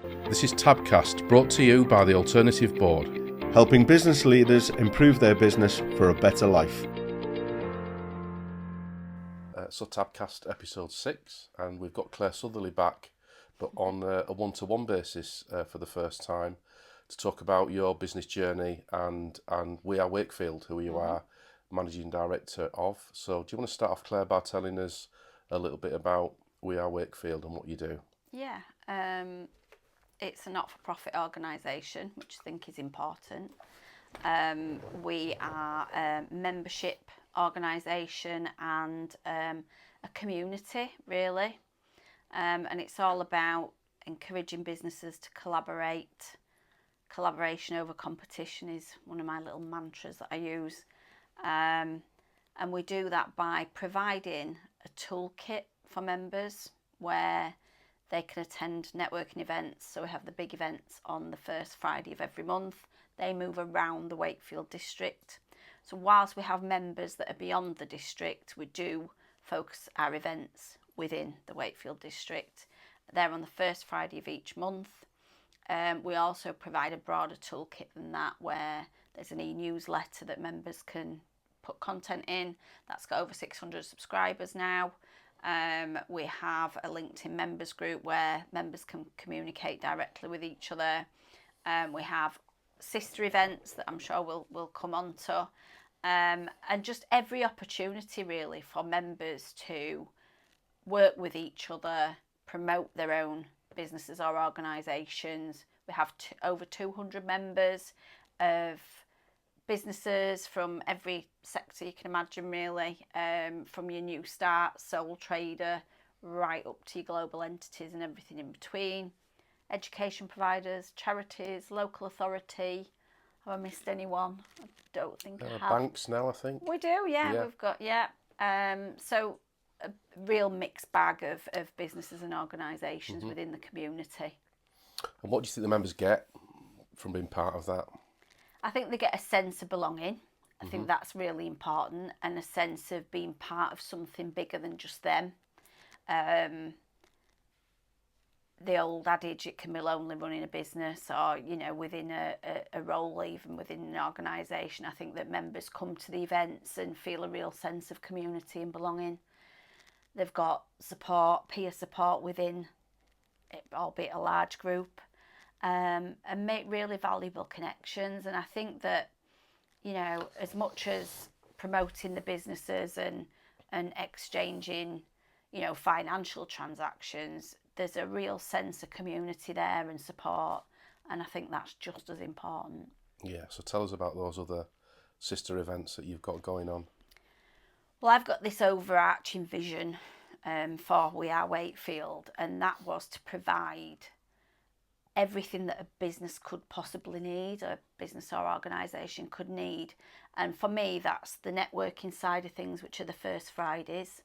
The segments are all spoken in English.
This is TABcast, brought to you by the Alternative Board, helping business leaders improve their business for a better life. So TABcast episode 6, and we've got Claire Sutherley back, but on a one-to-one basis for the first time, to talk about your business journey and We Are Wakefield, who you are Managing Director of. So do you want to start off, Claire, by telling us a little bit about We Are Wakefield and what you do? Yeah, it's a not-for-profit organisation, which I think is important. We are a membership organisation and a community, really. And it's all about encouraging businesses to collaborate. Collaboration over competition is one of my little mantras that I use. And we do that by providing a toolkit for members where they can attend networking events. So we have the big events on the first Friday of every month. They move around the Wakefield district. So whilst we have members that are beyond the district, we do focus our events within the Wakefield district. They're on the first Friday of each month. We also provide a broader toolkit than that, where there's an e-newsletter that members can put content in. That's got over 600 subscribers now. We have a LinkedIn members group where members can communicate directly with each other. We have sister events that I'm sure we'll come on to. And just every opportunity really for members to work with each other, promote their own businesses or organisations. We have over 200 members of businesses from every sector you can imagine, really, from your new start, sole trader, right up to your global entities and everything in between. Education providers, charities, local authority. Have I missed anyone? I don't think I have. Banks now, I think. We do, yeah. We've got, so a real mixed bag of businesses and organisations within the community. And what do you think the members get from being part of that? I think they get a sense of belonging. I think that's really important, and a sense of being part of something bigger than just them. The old adage, it can be lonely running a business, or within a role, even within an organisation. I think that members come to the events and feel a real sense of community and belonging. They've got support, peer support within it, albeit a large group. And make really valuable connections. And I think that, as much as promoting the businesses and exchanging, financial transactions, there's a real sense of community there and support. And I think that's just as important. Yeah, so tell us about those other sister events that you've got going on. Well, I've got this overarching vision for We Are Wakefield, and that was to provide everything that a business could possibly need, a business or organisation could need. And for me, that's the networking side of things, which are the first Fridays.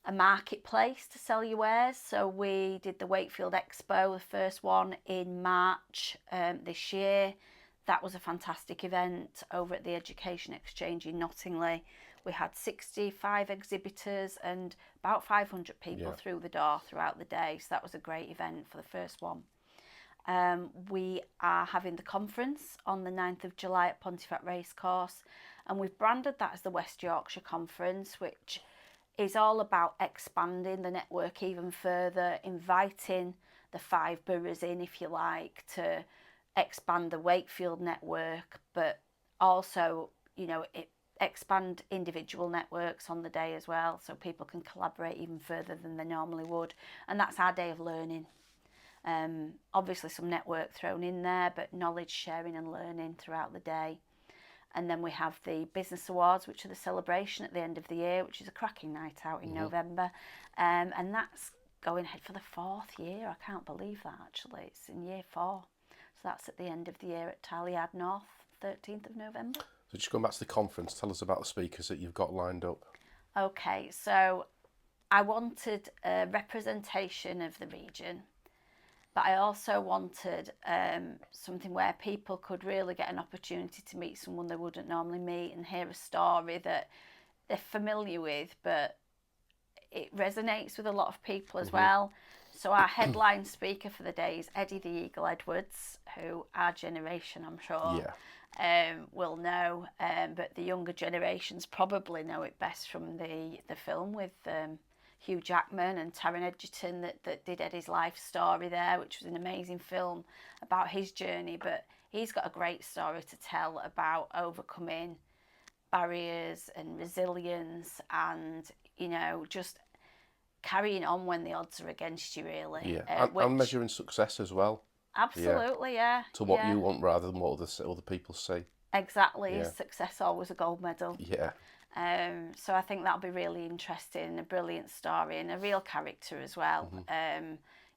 A marketplace to sell your wares. So we did the Wakefield EXPO, the first one in March this year. That was a fantastic event over at the Education Exchange in Nottingley. We had 65 exhibitors and about 500 people through the door throughout the day. So that was a great event for the first one. We are having the conference on the 9th of July at Pontefract Racecourse, and we've branded that as the West Yorkshire Conference, which is all about expanding the network even further, inviting the 5 boroughs in, if you like, to expand the Wakefield network, but also, expand individual networks on the day as well, so people can collaborate even further than they normally would. And that's our day of learning. Obviously some network thrown in there, but knowledge sharing and learning throughout the day. And then we have the Business Awards, which are the celebration at the end of the year, which is a cracking night out in November. And that's going ahead for the 4th year. I can't believe that, actually. It's in year 4. So that's at the end of the year at Tallyard North, 13th of November. So just going back to the conference, tell us about the speakers that you've got lined up. Okay, so I wanted a representation of the region, but I also wanted something where people could really get an opportunity to meet someone they wouldn't normally meet and hear a story that they're familiar with, but it resonates with a lot of people as well. So our headline speaker for the day is Eddie the Eagle Edwards, who our generation, I'm sure, will know, but the younger generations probably know it best from the film with Hugh Jackman and Taron Egerton that did Eddie's life story there, which was an amazing film about his journey. But he's got a great story to tell about overcoming barriers and resilience and, you know, just carrying on when the odds are against you, really. Yeah, and measuring success as well. Absolutely, yeah. To what you want rather than what other people see. Exactly. Yeah. Success always a gold medal. Yeah. So I think that'll be really interesting, a brilliant story and a real character as well.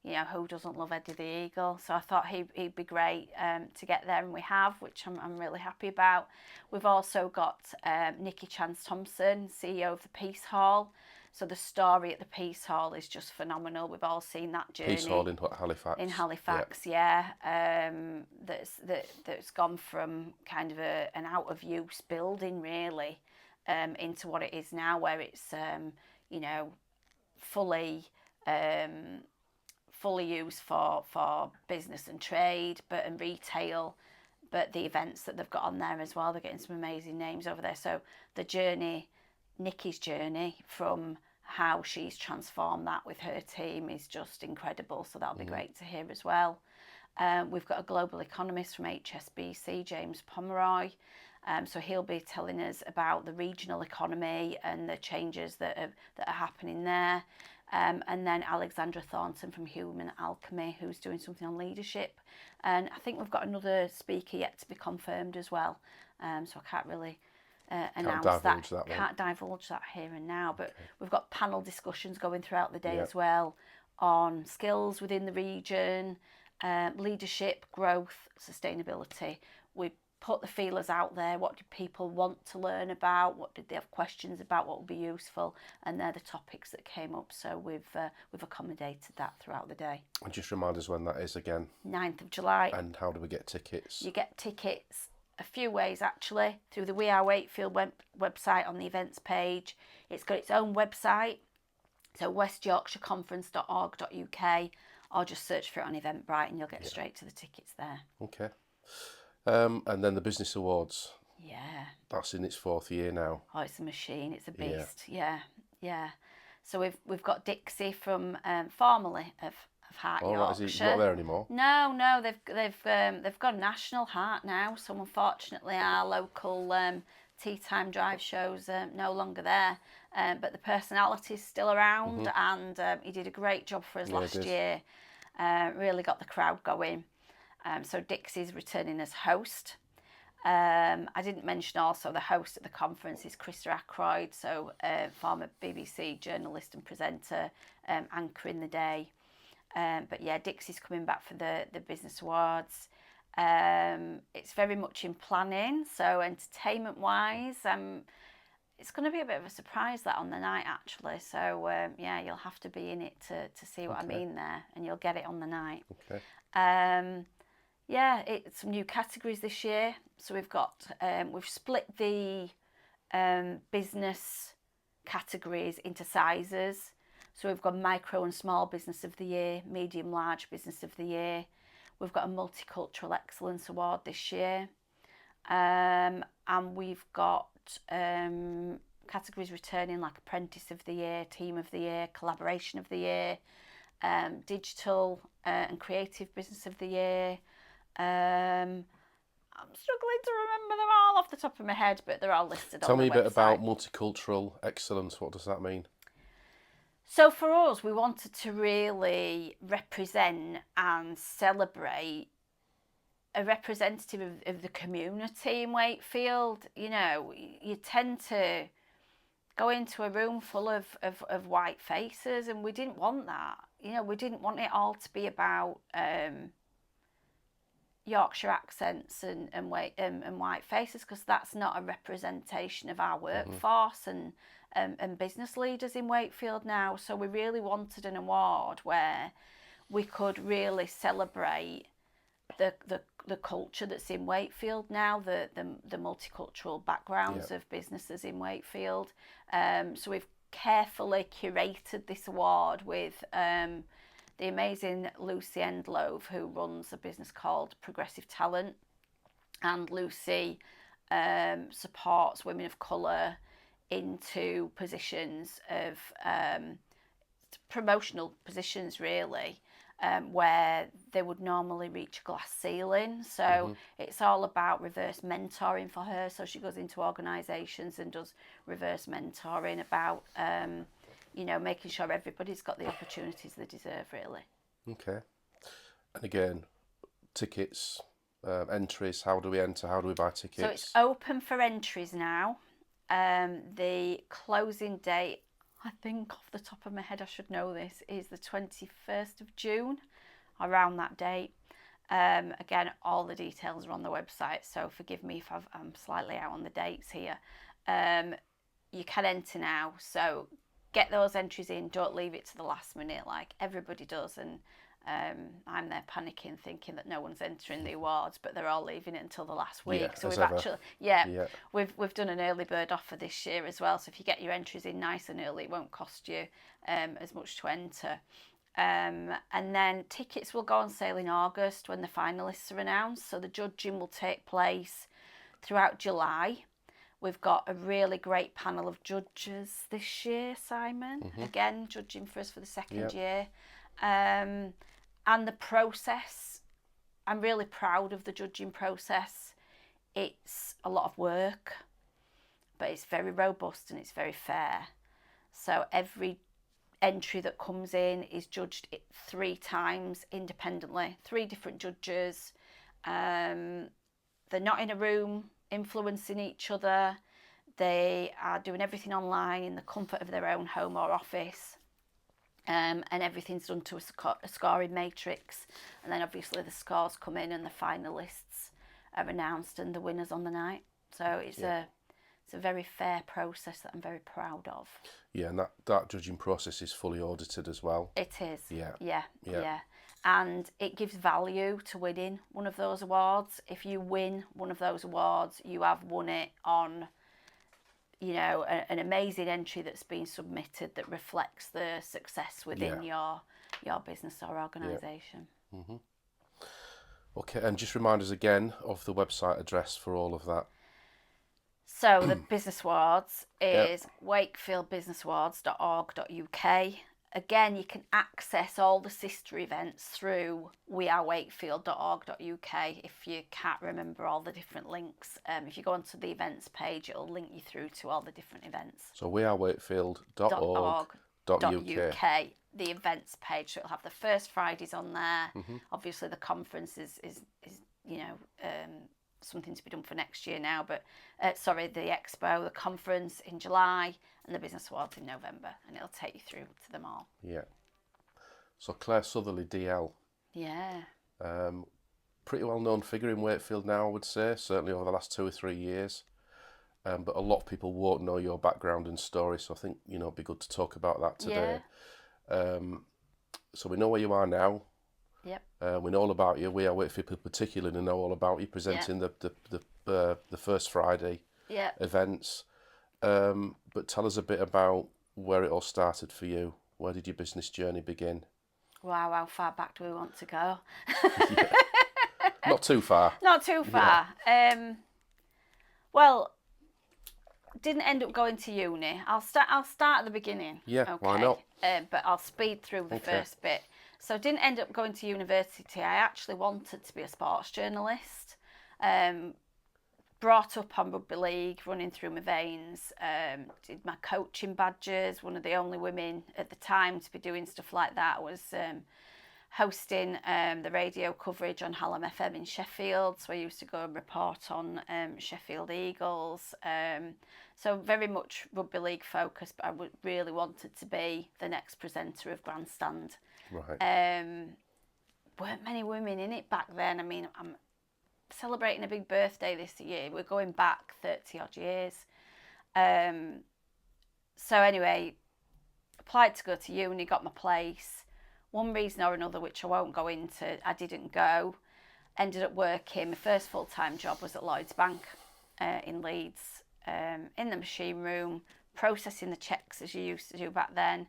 You know, who doesn't love Eddie the Eagle? So I thought he'd be great to get there, and we have, which I'm really happy about. We've also got Nikki Chance-Thompson, CEO of the Peace Hall. So the story at the Peace Hall is just phenomenal. We've all seen that journey. Peace Hall in Halifax. In Halifax, yeah. That's gone from kind of an out of use building really into what it is now, where it's you know, fully used for business and trade, and retail. But the events that they've got on there as well, they're getting some amazing names over there. So the journey, Nikki's journey from how she's transformed that with her team is just incredible. So that'll be great to hear as well. We've got a global economist from HSBC, James Pomeroy. So he'll be telling us about the regional economy and the changes that are happening there. And then Alexandra Thornton from Human Alchemy, who's doing something on leadership. And I think we've got another speaker yet to be confirmed as well. So I can't really announce that. Can't divulge that here and now. But we've got panel discussions going throughout the day as well on skills within the region, leadership, growth, sustainability. We put the feelers out there. What do people want to learn about? What did they have questions about? What would be useful? And they're the topics that came up. So we've accommodated that throughout the day. And just remind us when that is again. 9th of July. And how do we get tickets? You get tickets a few ways actually, through the We Are Wakefield website on the events page. It's got its own website, so westyorkshireconference.org.uk, or just search for it on Eventbrite and you'll get straight to the tickets there. Okay. And then the Business Awards. Yeah. That's in its 4th year now. Oh, it's a machine. It's a beast. Yeah. So we've got Dixie from formerly of Heart Yorkshire. He's not there anymore. No, they've got National Heart now. So unfortunately, our local tea time drive shows no longer there. But the personality's still around, and he did a great job for us last year. Really got the crowd going. So Dixie's returning as host. I didn't mention also the host at the conference is Krista Ackroyd, so former BBC journalist and presenter, anchoring the day. But yeah, Dixie's coming back for the Business Awards. It's very much in planning, so entertainment-wise, it's going to be a bit of a surprise that on the night actually. So yeah, you'll have to be in it to see what I mean there, and you'll get it on the night. Okay. Yeah, it's some new categories this year. So we've got we've split the business categories into sizes. So we've got Micro and Small Business of the Year, Medium Large Business of the Year. We've got a Multicultural Excellence Award this year. And we've got categories returning like Apprentice of the Year, Team of the Year, Collaboration of the Year, Digital and Creative Business of the Year. I'm struggling to remember them all off the top of my head, but they're all listed on the website. Tell me a bit about Multicultural Excellence. What does that mean? So for us, we wanted to really represent and celebrate a representative of the community in Wakefield. You know, you tend to go into a room full of white faces, and we didn't want that. You know, we didn't want it all to be about Yorkshire accents and white faces, because that's not a representation of our workforce and business leaders in Wakefield now. So we really wanted an award where we could really celebrate the culture that's in Wakefield now, the multicultural backgrounds of businesses in Wakefield. So we've carefully curated this award with the the amazing Lucy Endlove, who runs a business called Progressive Talent. And Lucy supports women of colour into positions of promotional positions, really, where they would normally reach a glass ceiling. So it's all about reverse mentoring for her. So she goes into organisations and does reverse mentoring about, making sure everybody's got the opportunities they deserve, really. Okay. And again, tickets, entries, how do we enter? How do we buy tickets? So it's open for entries now. The closing date, I think off the top of my head I should know this, is the 21st of June, around that date. Again, all the details are on the website, so forgive me if I'm slightly out on the dates here. You can enter now, so get those entries in, don't leave it to the last minute like everybody does, and I'm there panicking thinking that no one's entering the awards, but they're all leaving it until the last week. Yeah, so we've ever. actually we've done an early bird offer this year as well, so if you get your entries in nice and early, it won't cost you as much to enter. And then tickets will go on sale in August when the finalists are announced, so the judging will take place throughout July. We've got a really great panel of judges this year, Simon, again judging for us for the second year. And the process, I'm really proud of the judging process. It's a lot of work, but it's very robust and it's very fair. So every entry that comes in is judged 3 times independently, 3 different judges. They're not in a room influencing each other. They are doing everything online in the comfort of their own home or office. And everything's done to a scoring matrix, and then obviously the scores come in and the finalists are announced and the winners on the night. So it's a very fair process that I'm very proud of. Yeah, and that judging process is fully audited as well. It is. Yeah. And it gives value to winning one of those awards. If you win one of those awards, you have won it on an amazing entry that's been submitted that reflects the success within your business or organisation. Yeah. Okay, and just remind us again of the website address for all of that. So the Business Awards is wakefieldbusinessawards.org.uk. Again, you can access all the sister events through wearewakefield.org.uk if you can't remember all the different links. If you go onto the events page, it'll link you through to all the different events. So wearewakefield.org.uk. The events page, so it'll have the first Fridays on there. Obviously the conference is something to be done for next year now, but the expo, the conference in July, and the Business Awards in November, and it'll take you through to them all. Yeah. So Claire Sutherley, DL. Yeah. Pretty well known figure in Wakefield now, I would say, certainly over the last 2 or 3 years. But a lot of people won't know your background and story, so I think it'd be good to talk about that today. So we know where you are now. Yep. We know all about you. We are Wakefield people particularly know all about you presenting the first Friday events. But tell us a bit about where it all started for you. Where did your business journey begin? Wow, how far back do we want to go? Not too far. Not too far. Yeah. Well, didn't end up going to uni. I'll start at the beginning. Yeah, okay. Why not? But I'll speed through the first bit. So didn't end up going to university. I actually wanted to be a sports journalist. Brought up on rugby league, running through my veins. Did my coaching badges. One of the only women at the time to be doing stuff like that. Was hosting the radio coverage on Hallam FM in Sheffield. So I used to go and report on Sheffield Eagles. So very much rugby league focused, but I really wanted to be the next presenter of Grandstand. Right. Weren't many women in it back then. I mean, I'm celebrating a big birthday this year. We're going back 30 odd years. So anyway, applied to go to uni, got my place. One reason or another, which I won't go into, I didn't go. Ended up working, my first full-time job was at Lloyds Bank in Leeds, in the machine room, processing the checks as you used to do back then.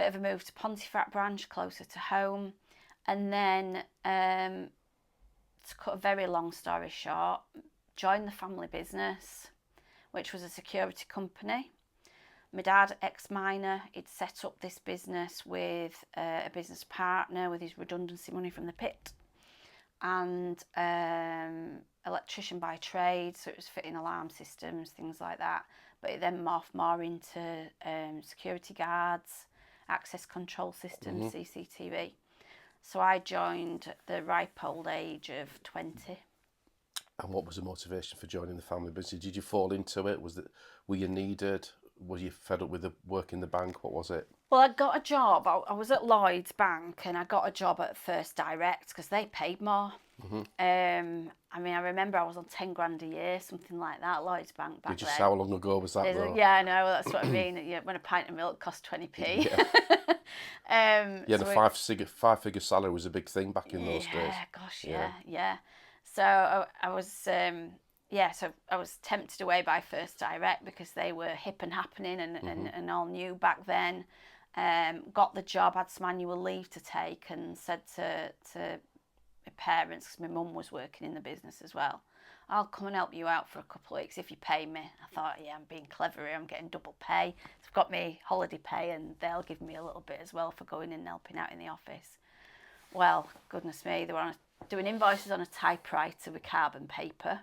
bit of a move to Pontefract branch, closer to home. And then, to cut a very long story short, joined the family business, which was a security company. My dad, ex-miner, he'd set up this business with a business partner with his redundancy money from the pit, and electrician by trade, so it was fitting alarm systems, things like that. But it then morphed more into security guards, access control systems, CCTV. So I joined at the ripe old age of 20. And what was the motivation for joining the family business? Did you fall into it? Were you needed? Were you fed up with the work in the bank? What was it? Well, I got a job. I was at Lloyd's Bank, and I got a job at First Direct because they paid more. I mean, I remember I was on 10 grand a year, something like that, Lloyd's Bank back then. How long ago was that, though? Yeah, I know, that's what I mean. Yeah, when a pint of milk cost 20p. Yeah, the five-figure salary was a big thing back in those days. Yeah, gosh, yeah. So I was, so I was tempted away by First Direct because they were hip and happening and all new back then. Got the job, had some annual leave to take, and said to my parents, because my mum was working in the business as well, I'll come and help you out for a couple of weeks if you pay me. I thought, yeah, I'm being clever here, I'm getting double pay. So I've got me holiday pay, and they'll give me a little bit as well for going in and helping out in the office. Well, goodness me, they were doing invoices on a typewriter with carbon paper.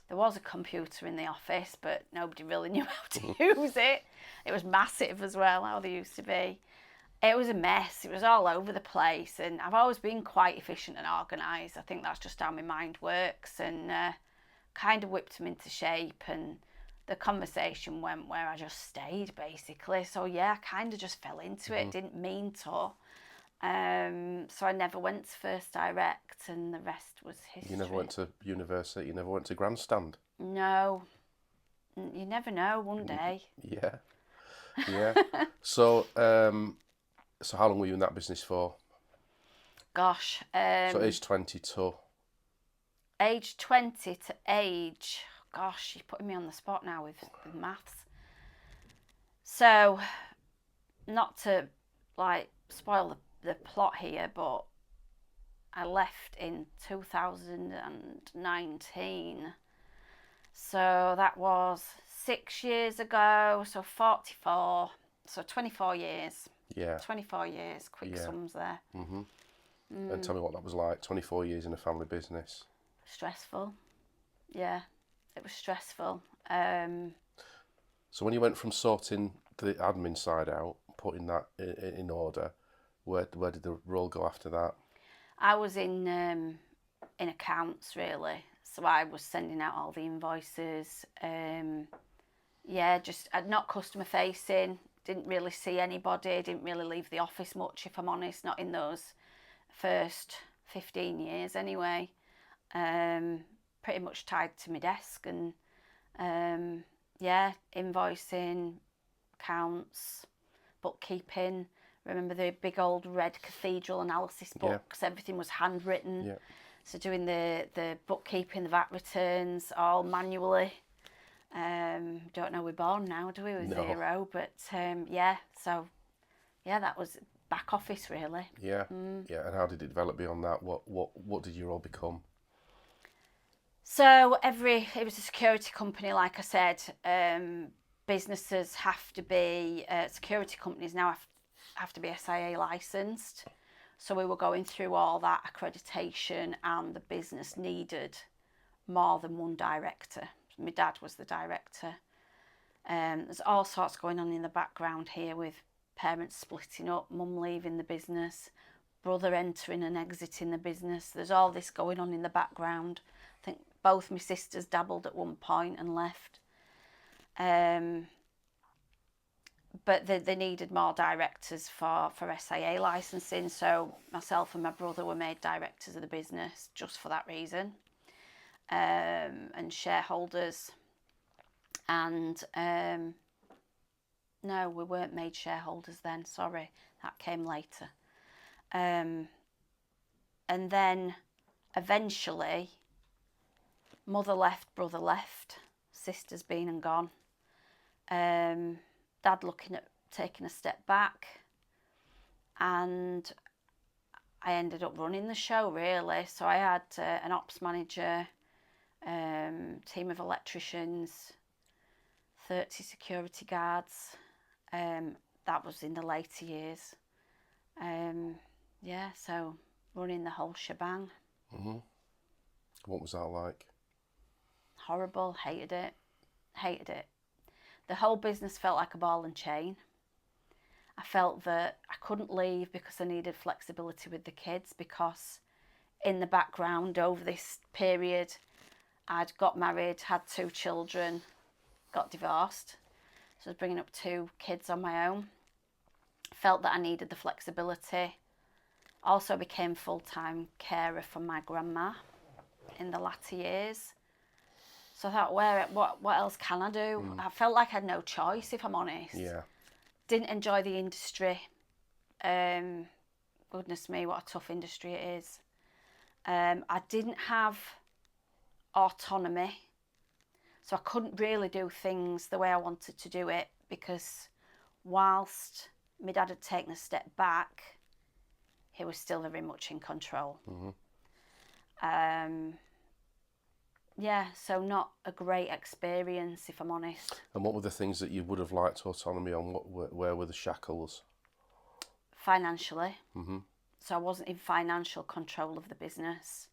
There was a computer in the office, but nobody really knew how to use it. It was massive as well, how they used to be. It was a mess. It was all over the place, and I've always been quite efficient and organised. I think that's just how my mind works, and kind of whipped them into shape, and the conversation went where I just stayed, basically. So yeah, I kind of just fell into it. Didn't mean to. So I never went to First Direct, and the rest was history. You never went to university? You never went to Grandstand? No. You never know, one day. Yeah. So how long were you in that business for? Gosh. So age 22. Age 20 to age... Gosh, you're putting me on the spot now with maths. So, not to, spoil the plot here, but I left in 2019. So that was 6 years ago, so 44, so 24 years. Yeah. 24 years, quick sums there. And tell me what that was like, 24 years in a family business. Stressful. Yeah, it was stressful. So when you went from sorting the admin side out, putting that in order, where did the role go after that? I was in accounts, really. So I was sending out all the invoices. I'd not customer facing, didn't really see anybody, didn't really leave the office much, if I'm honest, not in those first 15 years anyway. Pretty much tied to my desk, and invoicing, accounts, bookkeeping. Remember the big old red cathedral analysis books? Everything was handwritten. Yeah. So doing the bookkeeping, the VAT returns, all manually. Don't know we're born now, do we? With zero, but that was back office really. Yeah, yeah. And how did it develop beyond that? What did your role become? So it was a security company, like I said. Businesses have to be security companies now have to be SIA licensed. So we were going through all that accreditation, and the business needed more than one director. My dad was the director. There's all sorts going on in the background here, with parents splitting up, mum leaving the business, brother entering and exiting the business. There's all this going on in the background. I think both my sisters dabbled at one point and left. But they needed more directors for SIA licensing, so myself and my brother were made directors of the business just for that reason, and shareholders. And no, we weren't made shareholders then, sorry, that came later. And then eventually mother left, brother left, sister's been and gone. Dad looking at taking a step back, and I ended up running the show really. So I had an ops manager, team of electricians, 30 security guards. That was in the later years. So running the whole shebang. Mm-hmm. What was that like? Horrible, hated it. The whole business felt like a ball and chain. I felt that I couldn't leave because I needed flexibility with the kids, because in the background over this period I'd got married, had 2 children, got divorced. So I was bringing up 2 kids on my own. Felt that I needed the flexibility. Also became full-time carer for my grandma in the latter years. So I thought, what else can I do? I felt like I had no choice, if I'm honest. Yeah. Didn't enjoy the industry. Goodness me, what a tough industry it is. I didn't have autonomy. So I couldn't really do things the way I wanted to do it, because whilst my dad had taken a step back, he was still very much in control. Mm-hmm. So not a great experience, if I'm honest. And what were the things that you would have liked autonomy on? Where were the shackles? Financially. Mm-hmm. So I wasn't in financial control of the business.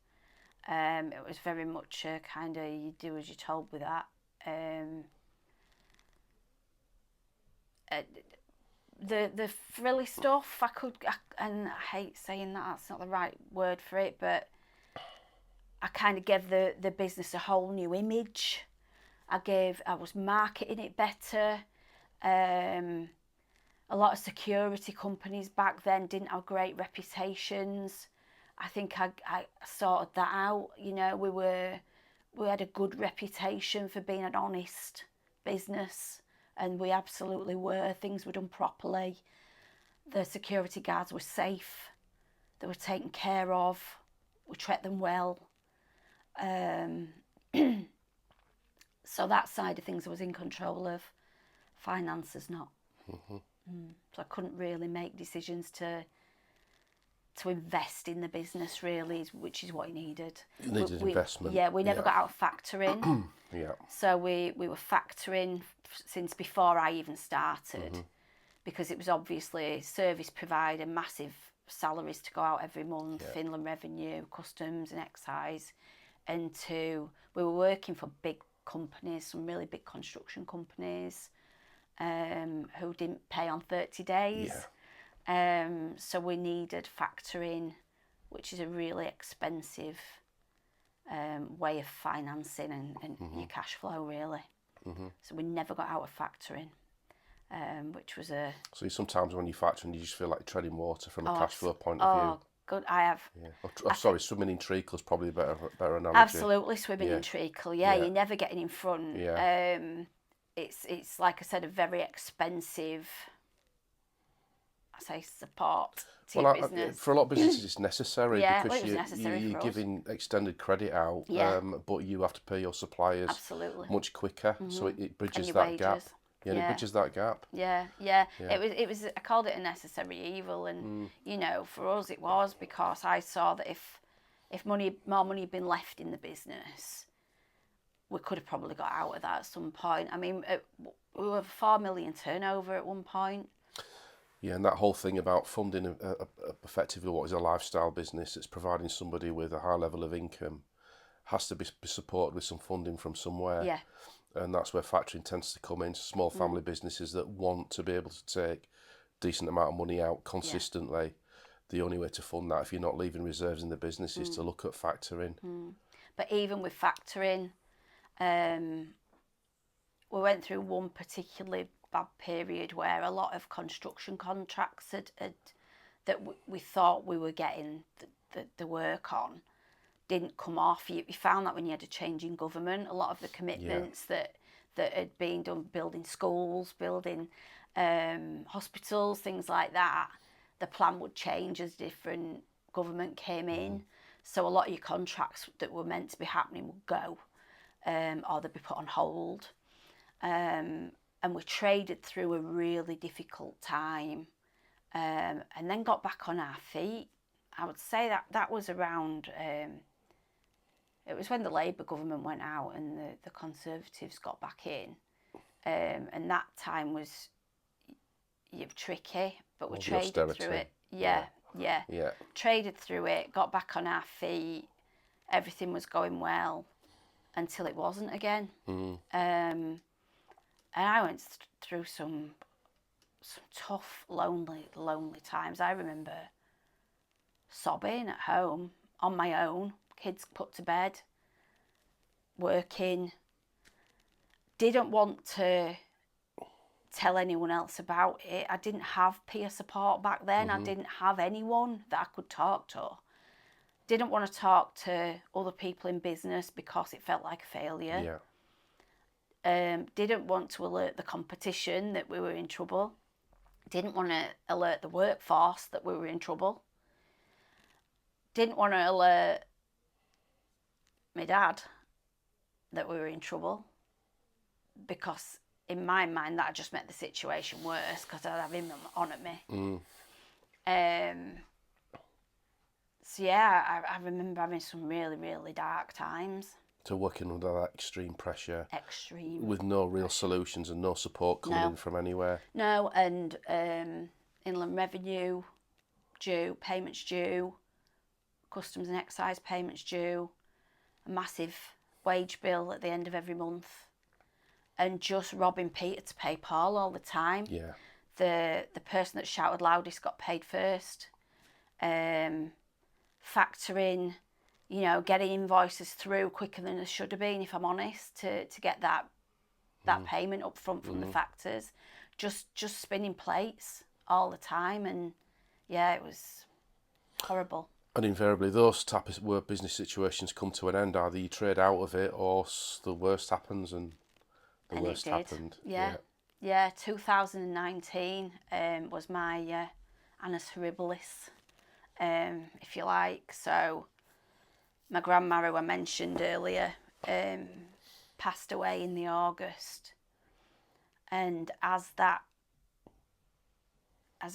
It was very much a kind of, you do as you're told with that. The frilly stuff, and I hate saying that, that's not the right word for it, but I kind of gave the business a whole new image. I was marketing it better. A lot of security companies back then didn't have great reputations. I think I sorted that out. You know, we had a good reputation for being an honest business, and we absolutely were. Things were done properly. The security guards were safe. They were taken care of. We treated them well. So that side of things I was in control of. Finances not. Mm-hmm. So I couldn't really make decisions to invest in the business, really, which is what he needed. You needed investment. Yeah, we never got out of factoring. Yeah. So we were factoring since before I even started, because it was obviously service provider, massive salaries to go out every month, Inland Revenue, Customs and Excise, and we were working for big companies, some really big construction companies, who didn't pay on 30 days. Yeah. So we needed factoring, which is a really expensive way of financing and your cash flow, really. So we never got out of factoring, which was a... So sometimes when you're factoring, you just feel like treading water from a cash flow point of view. Good, I have. Yeah. Swimming in treacle is probably a better analogy. Absolutely, swimming in treacle. Yeah, you're never getting in front. Yeah. It's like I said, a very expensive, support to your business. For a lot of businesses, it's necessary because it was necessary you're for us. giving extended credit out, but you have to pay your suppliers much quicker, so it bridges that gap. Yeah, it bridges that gap. Yeah. It was. I called it a necessary evil, and for us it was, because I saw that if more money had been left in the business, we could have probably got out of that at some point. I mean, we were 4 million turnover at one point. Yeah, and that whole thing about funding effectively what is a lifestyle business that's providing somebody with a high level of income has to be supported with some funding from somewhere. Yeah. And that's where factoring tends to come in. Small family businesses that want to be able to take decent amount of money out consistently. The only way to fund that, if you're not leaving reserves in the business, is to look at factoring. But even with factoring, we went through one particularly bad period where a lot of construction contracts that we thought we were getting the work on didn't come off. You found that when you had a change in government, a lot of the commitments that had been done, building schools, building hospitals, things like that, the plan would change as different government came in. So a lot of your contracts that were meant to be happening would go, or they'd be put on hold. And we traded through a really difficult time and then got back on our feet. I would say that was around, it was when the Labour government went out and the Conservatives got back in. And that time was tricky, but we traded through it. Yeah. Traded through it, got back on our feet. Everything was going well until it wasn't again. And I went through some tough, lonely times. I remember sobbing at home on my own, kids put to bed, working. Didn't want to tell anyone else about it. I didn't have peer support back then. I didn't have anyone that I could talk to. Didn't want to talk to other people in business because it felt like a failure. Didn't want to alert the competition that we were in trouble. Didn't want to alert the workforce that we were in trouble. Didn't want to alert my dad that we were in trouble, because in my mind that just made the situation worse, because I'd have him on at me. So yeah, I remember having some really, really dark times. So working under that extreme pressure. With no real solutions and no support coming in from anywhere. No, and inland revenue due, payments due, customs and excise payments due, a massive wage bill at the end of every month, and just robbing Peter to pay Paul all the time. Yeah. The person that shouted loudest got paid first. Factoring, getting invoices through quicker than they should have been, if I'm honest, to get that payment up front from the factors. Just spinning plates all the time, and yeah, it was horrible. And invariably, those type of work business situations come to an end. Either you trade out of it, or the worst happens, and the worst happened. Yeah. 2019 was my annus horribilis, if you like. So my grandma, who I mentioned earlier, passed away in the August, and as I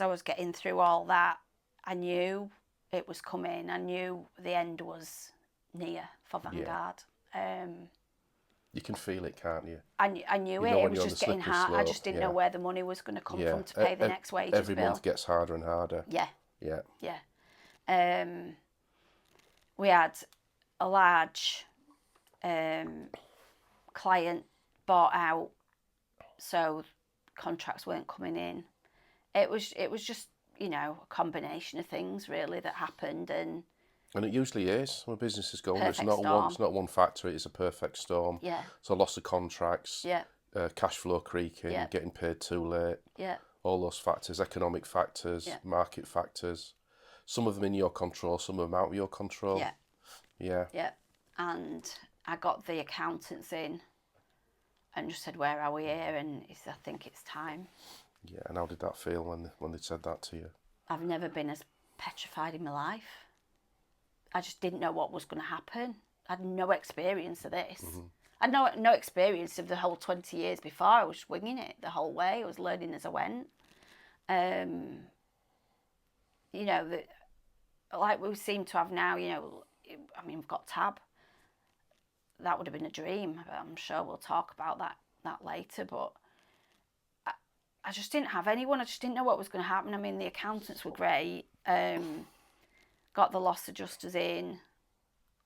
was getting through all that, I knew it was coming. I knew the end was near for Vanguard. You can feel it, can't you? I knew it. It was just getting hard. I just didn't know where the money was going to come from to pay the next wages bill. Every month gets harder and harder. Yeah. Yeah. We had a large client bought out, so contracts weren't coming in. It was just a combination of things really that happened, and it usually is when business is going. It's Perfect not storm. It's not one factor. It's a perfect storm. Yeah. So loss of contracts. Yeah. Cash flow creaking. Yeah. Getting paid too late. Yeah. All those factors, economic factors, market factors. Some of them in your control, some of them out of your control. Yeah. Yeah. Yeah. And I got the accountants in and just said, "Where are we here?" And he said, "I think it's time." Yeah. And how did that feel when they said that to you? I've never been as petrified in my life. I just didn't know what was going to happen. I had no experience of this. I had no experience of the whole 20 years before. I was winging it the whole way. I was learning as I went. Like we seem to have now, we've got TAB. That would have been a dream. I'm sure we'll talk about that later. But I just didn't have anyone. I just didn't know what was going to happen. I mean, the accountants were great. Got the loss adjusters in.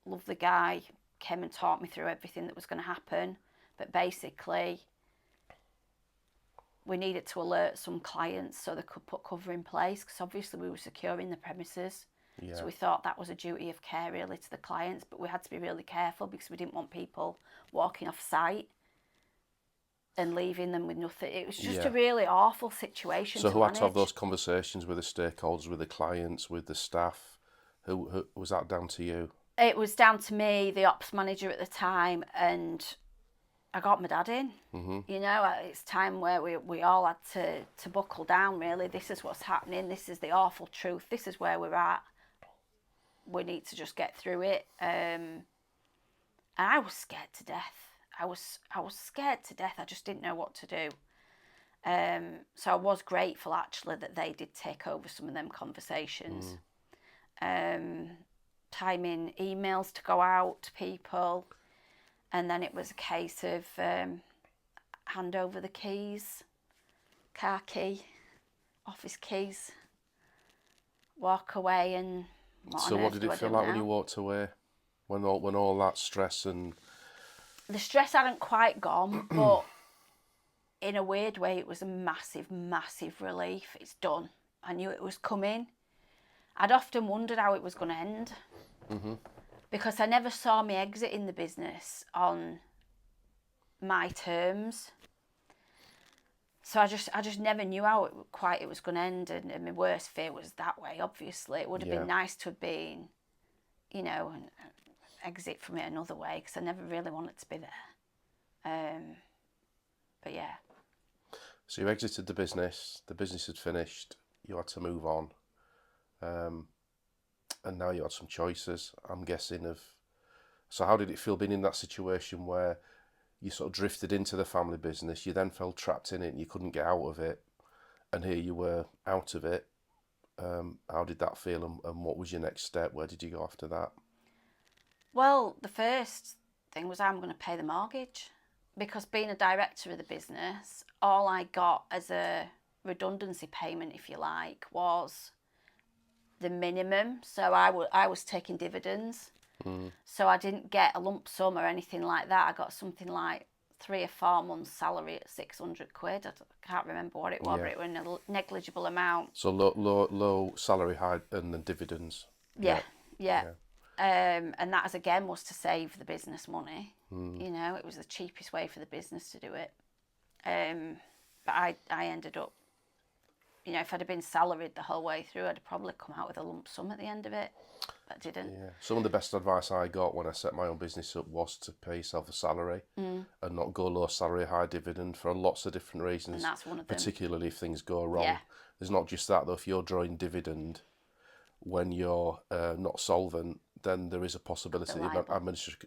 Lovely guy. Came and taught me through everything that was going to happen. But basically, we needed to alert some clients so they could put cover in place, because obviously we were securing the premises. Yeah. So we thought that was a duty of care really to the clients, but we had to be really careful because we didn't want people walking off site and leaving them with nothing. It was just a really awful situation. So who had to have those conversations with the stakeholders, with the clients, with the staff? Who was that down to you? It was down to me, the ops manager at the time, and I got my dad in. It's time where we all had to buckle down really. This is what's happening. This is the awful truth. This is where we're at. We need to just get through it. And I was scared to death. I was scared to death. I just didn't know what to do. So I was grateful actually that they did take over some of them conversations. Timing emails to go out to people, and then it was a case of hand over the keys, car key, office keys, walk away, and What did it feel like when you walked away? When all that stress and... The stress hadn't quite gone, but in a weird way, it was a massive, massive relief. It's done. I knew it was coming. I'd often wondered how it was going to end, because I never saw me exiting the business on my terms. So I just never knew how it was going to end, and my worst fear was that way. Obviously, it would have been nice to have been, you know, and exit from it another way, because I never really wanted to be there. But yeah. So you exited the business had finished, you had to move on, and now you had some choices, I'm guessing, of... So how did it feel being in that situation where you sort of drifted into the family business, you then felt trapped in it and you couldn't get out of it, and here you were out of it? How did that feel, and what was your next step? Where did you go after that? Well, the first thing was, I'm going to pay the mortgage, because being a director of the business, all I got as a redundancy payment, if you like, was the minimum. So I was taking dividends. So I didn't get a lump sum or anything like that. I got something like 3 or 4 months' salary at 600 quid. I can't remember what it was, but it was a negligible amount. So low salary, high, and then dividends. Yeah. And that, as again, was to save the business money. You know, it was the cheapest way for the business to do it. But I ended up, you know, if I'd have been salaried the whole way through, I'd have probably come out with a lump sum at the end of it. But I didn't. Yeah. Some of the best advice I got when I set my own business up was to pay yourself a salary and not go low salary, high dividend, for lots of different reasons. And that's one of them. Particularly if things go wrong. Yeah. There's not just that, though. If you're drawing dividend when you're not solvent, then there is a possibility the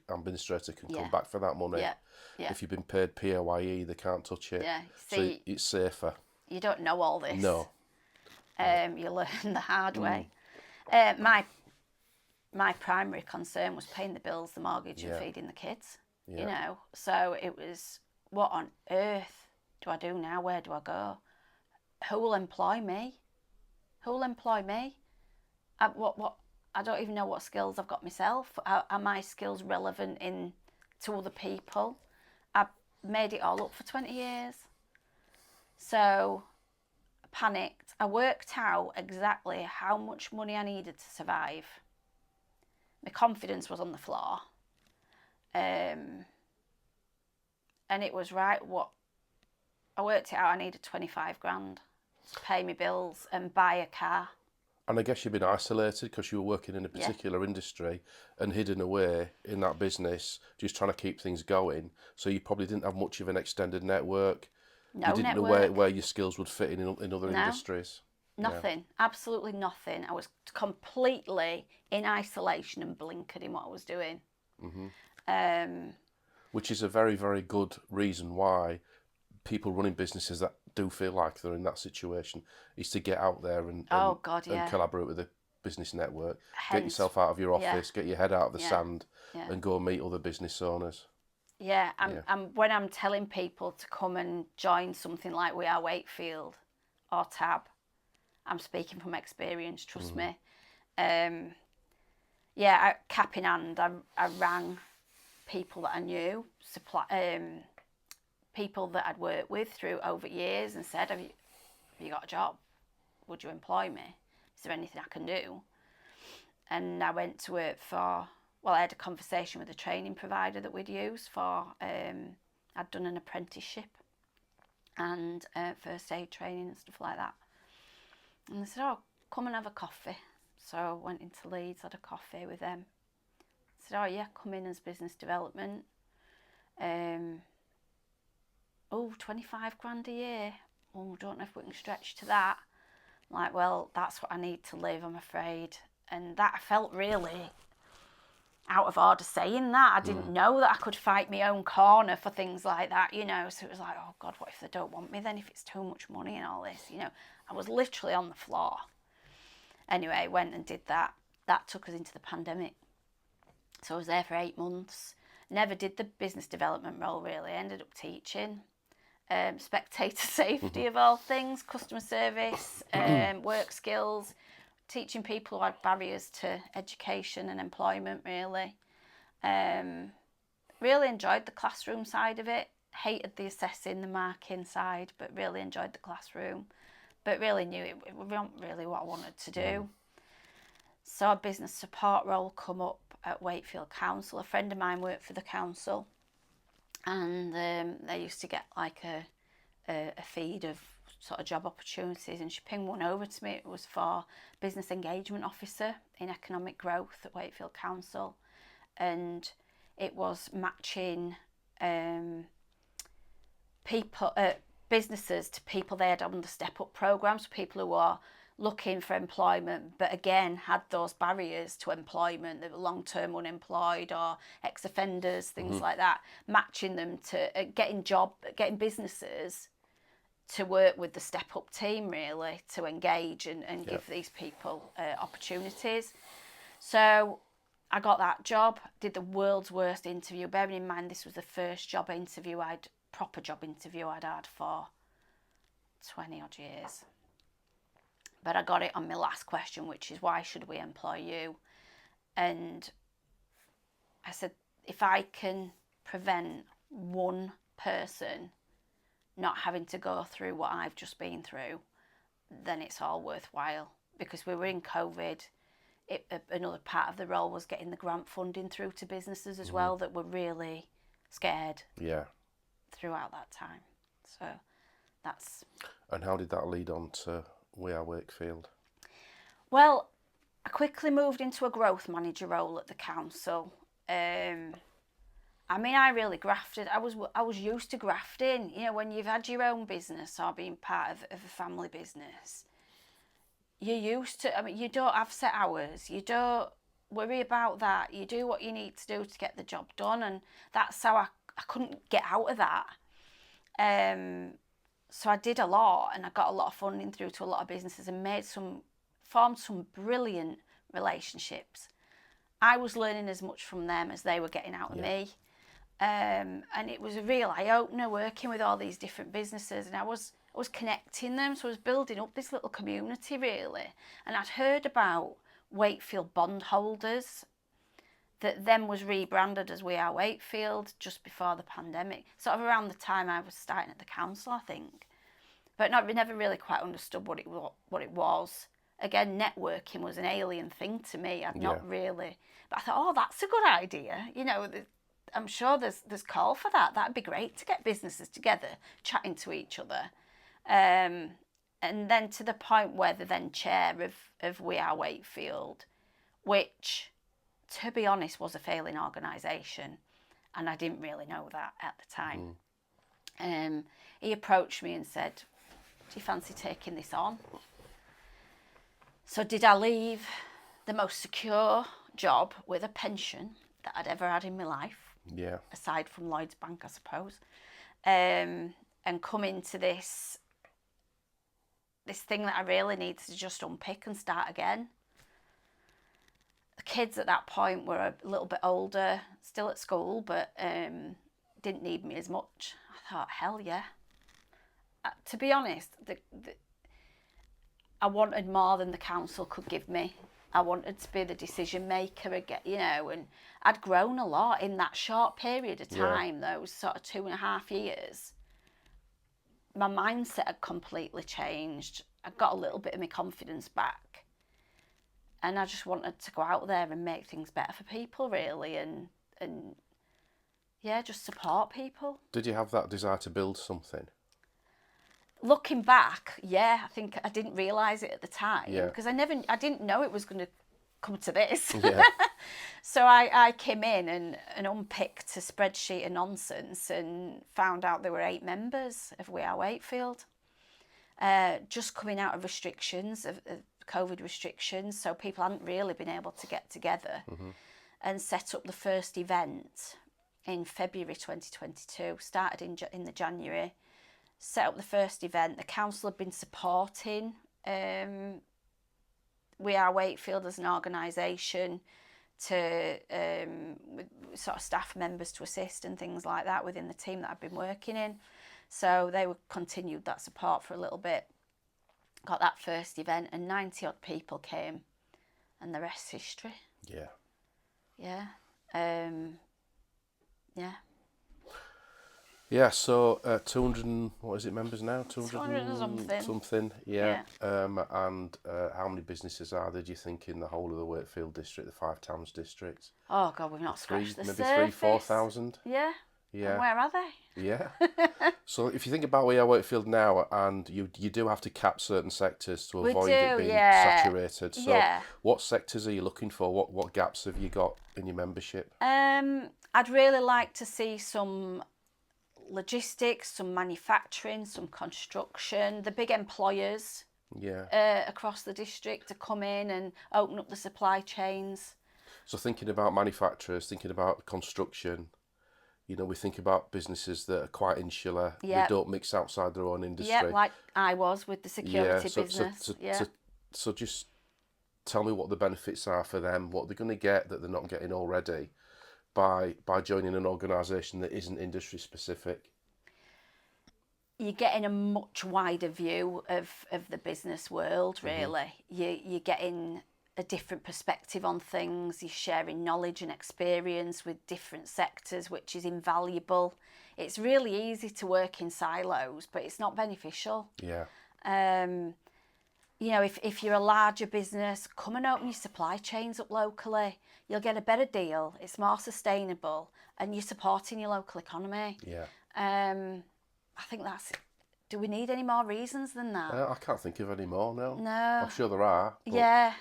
administrator can come back for that money. Yeah. If you've been paid PAYE, they can't touch it. Yeah. So it's safer. You don't know all this. No. You learn the hard way. My primary concern was paying the bills, the mortgage, and feeding the kids. You know, so it was, what on earth do I do now? Where do I go? Who will employ me? I don't even know what skills I've got myself. Are my skills relevant to other people? I've made it all up for 20 years. So I panicked. I worked out exactly how much money I needed to survive. My confidence was on the floor. And it was right, I worked it out, I needed 25 grand to pay my bills and buy a car. And I guess you've been isolated because you were working in a particular industry and hidden away in that business, just trying to keep things going. So you probably didn't have much of an extended network. No you didn't network. know where your skills would fit in other industries. Nothing, absolutely nothing. I was completely in isolation and blinkered in what I was doing. Which is a very, very good reason why people running businesses that do feel like they're in that situation is to get out there and collaborate with a business network. Get yourself out of your office, get your head out of the sand and go meet other business owners. And when I'm telling people to come and join something like We Are Wakefield or TAB, I'm speaking from experience, trust me. Cap in hand, I rang people that I knew, people that I'd worked with through over years, and said, have you got a job? Would you employ me? Is there anything I can do? And I went to work I had a conversation with a training provider that we'd use for, I'd done an apprenticeship and first aid training and stuff like that. And they said, come and have a coffee. So I went into Leeds, had a coffee with them. I said, come in as business development. 25 grand a year. Don't know if we can stretch to that. I'm like, well, that's what I need to live, I'm afraid. And that I out of order saying that. I didn't know that I could fight my own corner for things like that, you know. So it was like, oh God, what if they don't want me then, if it's too much money and all this, you know. I was literally on the floor. Anyway, went and did that. That took us into the pandemic. So I was there for 8 months. Never did the business development role really. I ended up teaching. Spectator safety of all things, customer service, work skills, teaching people who had barriers to education and employment really. Really enjoyed the classroom side of it. Hated the assessing, the marking side, but really enjoyed the classroom. But really knew it wasn't really what I wanted to do. So a business support role come up at Wakefield Council. A friend of mine worked for the council, and they used to get like a feed of sort of job opportunities, and she pinged one over to me. It was for business engagement officer in economic growth at Wakefield Council, and it was matching businesses to people they had on the Step Up programmes, people who are looking for employment but again had those barriers to employment. They were long-term unemployed or ex-offenders, things like that, matching them to getting businesses to work with the Step Up team really, to engage and give these people opportunities. So I got that job, did the world's worst interview, bearing in mind this was the first proper job interview I'd had for 20 odd years. But I got it on my last question, which is, why should we employ you? And I said, if I can prevent one person not having to go through what I've just been through, then it's all worthwhile. Because we were in COVID, another part of the role was getting the grant funding through to businesses as well that were really scared throughout that time. So that's... And how did that lead on to We Are Wakefield? Well, I quickly moved into a growth manager role at the council. I mean, I really grafted. I was used to grafting. You know, when you've had your own business or being part of a family business, you're used to, I mean, you don't have set hours. You don't worry about that. You do what you need to do to get the job done. And that's how I couldn't get out of that. So I did a lot, and I got a lot of funding through to a lot of businesses and formed some brilliant relationships. I was learning as much from them as they were getting out of me. And it was a real eye-opener working with all these different businesses, and I was connecting them, so I was building up this little community really. And I'd heard about Wakefield bondholders that then was rebranded as We Are Wakefield just before the pandemic, sort of around the time I was starting at the council, I think. But never really quite understood what it was. Again, networking was an alien thing to me. I'd not really, but I thought, oh, that's a good idea. You know, I'm sure there's call for that. That'd be great to get businesses together, chatting to each other. And then to the point where they're then chair of We Are Wakefield, which, to be honest, was a failing organisation, and I didn't really know that at the time. He approached me and said, do you fancy taking this on? So did I leave the most secure job with a pension that I'd ever had in my life, aside from Lloyds Bank, I suppose, and come into this thing that I really needed to just unpick and start again. The kids at that point were a little bit older, still at school, but didn't need me as much. I thought, hell yeah. To be honest, I wanted more than the council could give me. I wanted to be the decision maker again, you know, and I'd grown a lot in that short period of time, those sort of 2.5 years. My mindset had completely changed. I got a little bit of my confidence back. And I just wanted to go out there and make things better for people, really, and just support people. Did you have that desire to build something? Looking back, I think I didn't realise it at the time because I didn't know it was going to come to this. So I came in and unpicked a spreadsheet of nonsense and found out there were 8 members of We Are Wakefield, just coming out of restrictions, of COVID restrictions, so people hadn't really been able to get together. and set up the first event in February 2022. Started in the January, set up the first event. The council have been supporting We Are Wakefield as an organisation to with sort of staff members to assist and things like that within the team that I've been working in. So they continued that support for a little bit. Got that first event and 90 odd people came, and the rest's history. Yeah. Yeah. Yeah. Yeah, so 200 what is it, members now? 200 and something. Something, yeah. And how many businesses are there, do you think, in the whole of the Wakefield district, the 5 towns district? Oh God, we've not scratched the surface. Maybe 3,000-4,000? Yeah. Yeah. And where are they? Yeah. So if you think about We Are Wakefield now, and you do have to cap certain sectors to avoid it being saturated. So what sectors are you looking for? What gaps have you got in your membership? I'd really like to see some logistics, some manufacturing, some construction, the big employers across the district to come in and open up the supply chains. So thinking about manufacturers, thinking about construction, you know, we think about businesses that are quite insular. They don't mix outside their own industry. Yeah, like I was with the security business. So just tell me what the benefits are for them, what they're going to get that they're not getting already by joining an organisation that isn't industry specific. You're getting a much wider view of the business world, really. You're getting a different perspective on things. You're sharing knowledge and experience with different sectors, which is invaluable. It's really easy to work in silos, but it's not beneficial. Yeah. You know, if you're a larger business, come and open your supply chains up locally. You'll get a better deal. It's more sustainable, and you're supporting your local economy. Yeah. I think that's. Do we need any more reasons than that? I can't think of any more now. No. I'm sure there are. Yeah.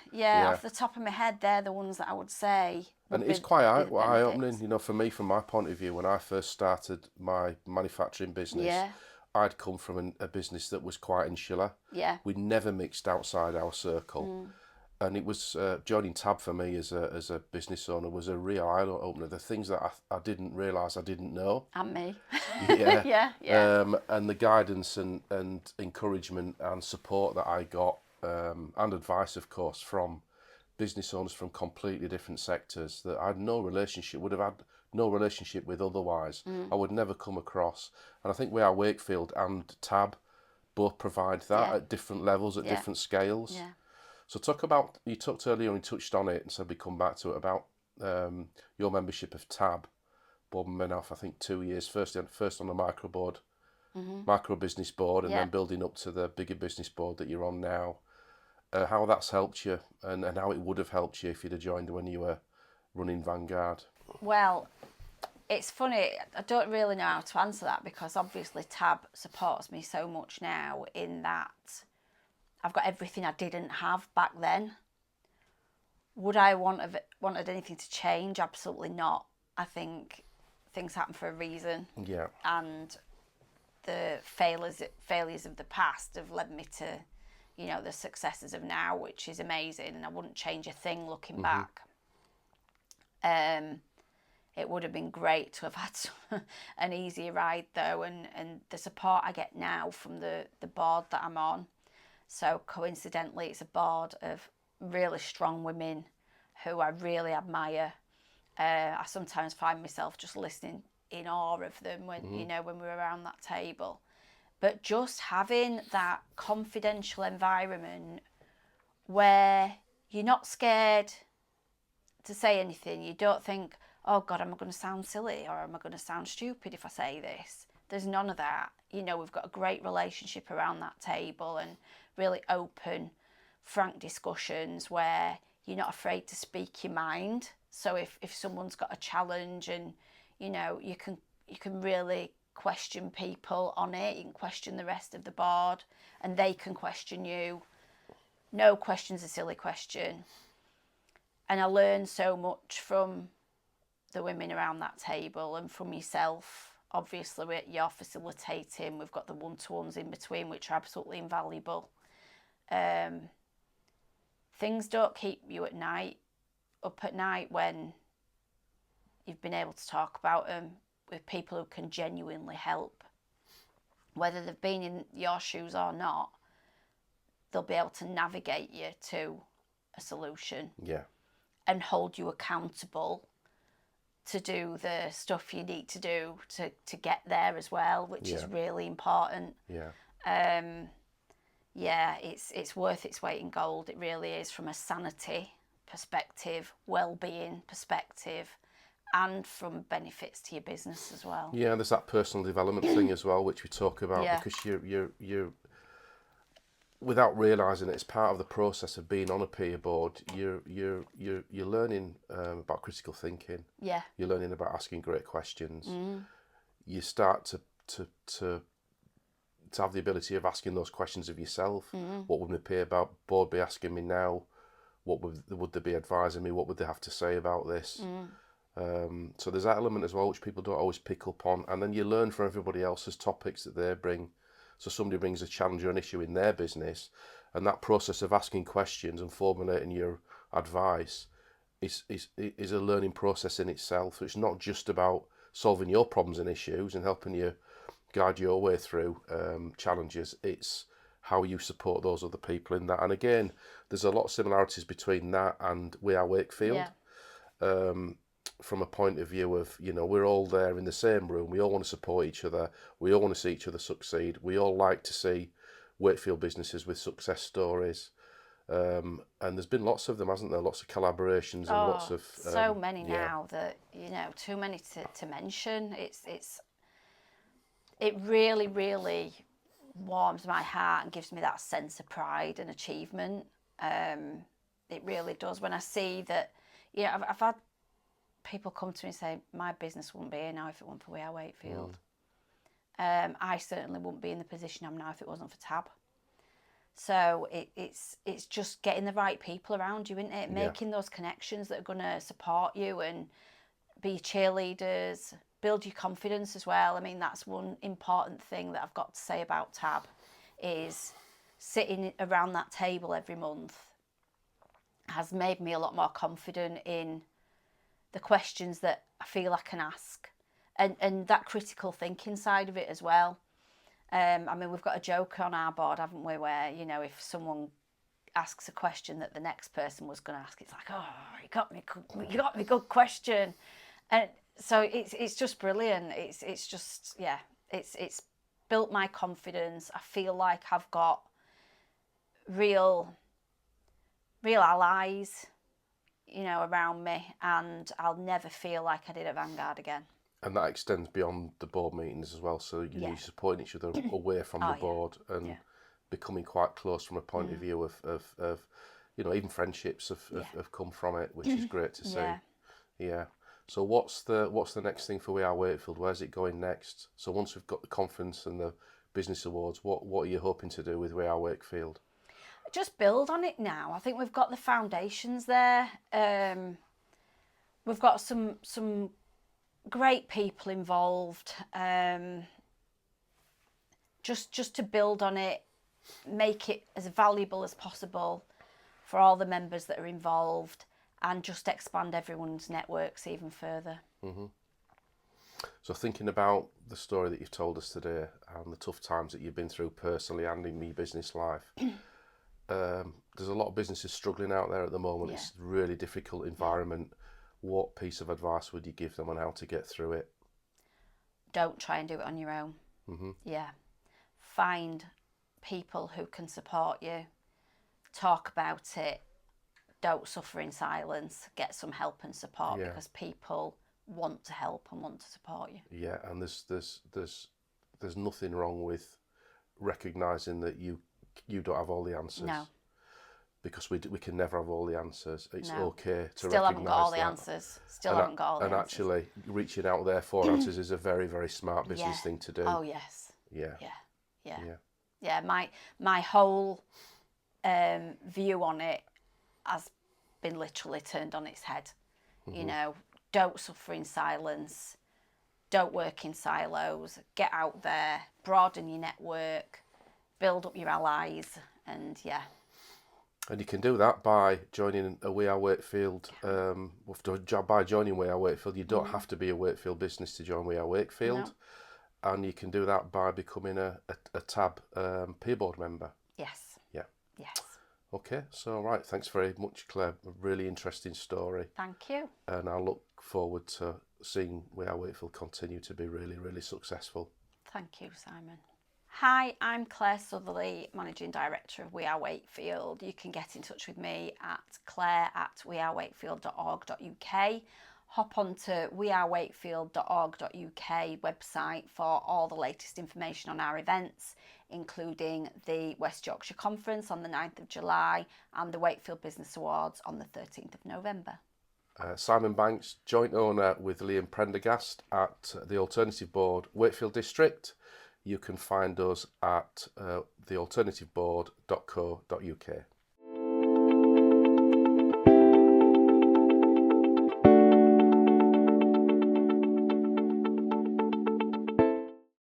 Off the top of my head, they're the ones that I would say. And it's quite eye-opening, you know, for me, from my point of view. When I first started my manufacturing business, I'd come from a business that was quite insular. Yeah. We never mixed outside our circle. And it was joining TAB for me as a business owner was a real eye-opener. The things that I didn't realise I didn't know. And me. Yeah. Yeah. And the guidance and encouragement and support that I got, and advice, of course, from business owners from completely different sectors that I had would have had no relationship with otherwise. I would never come across. And I think We Are Wakefield and TAB both provide that at different levels, at different scales. Yeah. So you talked earlier and you touched on it and said we come back to it about your membership of TAB. Bob and Menoff, I think 2 years, first on the micro business board, and then building up to the bigger business board that you're on now. How that's helped you and how it would have helped you if you'd have joined when you were running Vanguard. Well, it's funny, I don't really know how to answer that because obviously TAB supports me so much now in that I've got everything I didn't have back then. Would I wanted anything to change? Absolutely not. I think things happen for a reason. Yeah. And the failures of the past have led me to, you know, the successes of now, which is amazing, and I wouldn't change a thing looking back. It would have been great to have had an easier ride though, and the support I get now from the board that I'm on. So coincidentally, it's a board of really strong women who I really admire. I sometimes find myself just listening in awe of them when when we're around that table. But just having that confidential environment where you're not scared to say anything. You don't think, oh God, am I going to sound silly or am I going to sound stupid if I say this? There's none of that. You know, we've got a great relationship around that table and really open, frank discussions where you're not afraid to speak your mind. So if someone's got a challenge and, you know, you can really question people on it, you can question the rest of the board and they can question you. No question's a silly question. And I learned so much from the women around that table and from yourself. Obviously, you're facilitating. We've got the one-to-ones in between, which are absolutely invaluable. Things don't keep you up at night when you've been able to talk about them with people who can genuinely help. Whether they've been in your shoes or not, they'll be able to navigate you to a solution. Yeah. And hold you accountable to do the stuff you need to do to get there as well, which is really important. Yeah. Yeah, it's worth its weight in gold. It really is, from a sanity perspective, well-being perspective, and from benefits to your business as well. Yeah, there's that personal development thing as well, which we talk about, Yeah. because you're without realising it, it's part of the process of being on a peer board. You're learning about critical thinking. Yeah. You're learning about asking great questions. You start to have the ability of asking those questions of yourself. What would my peer board be asking me now? What would they be advising me? What would they have to say about this? So there's that element as well, which people don't always pick up on. And then you learn from everybody else's topics that they bring. So somebody brings a challenge or an issue in their business, and that process of asking questions and formulating your advice is a learning process in itself. So it's not just about solving your problems and issues and helping you guide your way through challenges. It's how you support those other people in that. And again, there's a lot of similarities between that and We Are Wakefield. Yeah. From a point of view of, we're all there in the same room. We all want to support each other. We all want to see each other succeed. We all like to see Wakefield businesses with success stories. And there's been lots of them, hasn't there? Lots of collaborations and lots of... so many now that, too many to mention. It really, really warms my heart and gives me that sense of pride and achievement. It really does. When I see that, I've had people come to me and say, my business wouldn't be here now if it weren't for We Are Wakefield. I certainly wouldn't be in the position I'm now if it wasn't for TAB. So it's just getting the right people around you, isn't it? Making those connections that are going to support you and be cheerleaders, build your confidence as well. I mean, that's one important thing that I've got to say about TAB, is sitting around that table every month has made me a lot more confident in the questions that I feel I can ask, and that critical thinking side of it as well. I mean, we've got a joke on our board, haven't we, where, if someone asks a question that the next person was going to ask, it's like, oh, you got me good question. And so it's just brilliant. It's just, it's built my confidence. I feel like I've got real allies, around me, and I'll never feel like I did at Vanguard again. And that extends beyond the board meetings as well. So you're supporting each other away from the board and becoming quite close from a point of view of even friendships have come from it, which is great to see. Yeah. So what's the next thing for We Are Wakefield? Where's it going next? So once we've got the conference and the business awards, what are you hoping to do with We Are Wakefield? Just build on it now. I think we've got the foundations there. We've got some great people involved. Just to build on it, make it as valuable as possible for all the members that are involved, and just expand everyone's networks even further. So thinking about the story that you've told us today and the tough times that you've been through personally and in your business life, there's a lot of businesses struggling out there at the moment. It's a really difficult environment. What piece of advice would you give them on how to get through it? Don't try and do it on your own. Find people who can support you. Talk about it. Don't suffer in silence. Get some help and support, because people want to help and want to support you. Yeah, and there's nothing wrong with recognising that you don't have all the answers. No. Because we can never have all the answers. It's okay to Still recognise haven't got all the that. answers. Still haven't got all the answers. And actually, reaching out there for answers is a very, very smart business thing to do. Oh, yes. Yeah. My whole view on it has been literally turned on its head. Don't suffer in silence. Don't work in silos. Get out there. Broaden your network. Build up your allies. And And you can do that by joining a We Are Wakefield. By joining We Are Wakefield, you don't have to be a Wakefield business to join We Are Wakefield. No. And you can do that by becoming a TAB peer board member. Yes. Yeah. Yes. Okay, so right, thanks very much, Claire. A really interesting story. Thank you. And I look forward to seeing We Are Wakefield continue to be really, really successful. Thank you, Simon. Hi, I'm Claire Sutherley, Managing Director of We Are Wakefield. You can get in touch with me at claire@wearewakefield.org.uk. Hop onto wearewakefield.org.uk website for all the latest information on our events, including the West Yorkshire Conference on the 9th of July and the Wakefield Business Awards on the 13th of November. Simon Banks, joint owner with Liam Prendergast at the Alternative Board Wakefield District. You can find us at thealternativeboard.co.uk.